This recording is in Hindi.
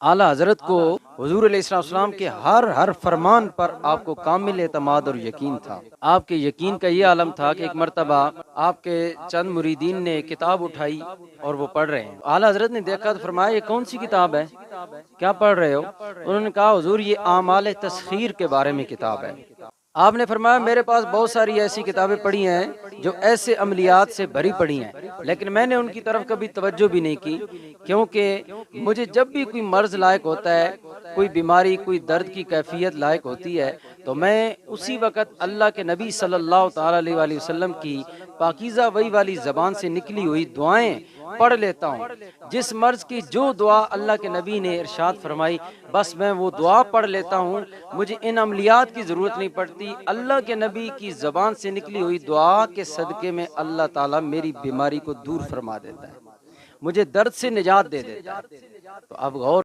आला हज़रत को हुज़ूर अलैहिस्सलाम के हर फरमान पर आपको कामिल एतमाद और यकीन था। आपके यकीन का ये आलम था कि एक मर्तबा आपके चंद मुरीदीन ने किताब उठाई और वो पढ़ रहे हैं। आला हज़रत ने देखा तो फरमाया, ये कौन सी किताब है, क्या पढ़ रहे हो? उन्होंने कहा, हुज़ूर ये आमाल तस्खीर के बारे में किताब है। आपने फरमाया, मेरे पास बहुत सारी ऐसी किताबें पढ़ी हैं जो ऐसे अमलियात से भरी पड़ी हैं, लेकिन मैंने उनकी तरफ कभी तवज्जो भी नहीं की, क्योंकि मुझे जब भी कोई मर्ज़ लायक होता है, कोई बीमारी, कोई दर्द की कैफियत लायक होती है, तो मैं उसी वक़्त अल्लाह के नबी सल्लल्लाहु ताला अलैहि वसल्लम की पाकीज़ा वही वाली ज़बान से निकली हुई दुआएँ पढ़ लेता हूँ। जिस मर्ज़ की जो दुआ अल्लाह के नबी ने इरशाद फरमाई, बस मैं वो दुआ पढ़ लेता हूँ। मुझे इन अमलियात की ज़रूरत नहीं पड़ती। अल्लाह के नबी की ज़बान से निकली हुई दुआ के सदक़े में अल्लाह ताला मेरी बीमारी को दूर फरमा देता है, मुझे दर्द से निजात दे देता है। तो अब गौर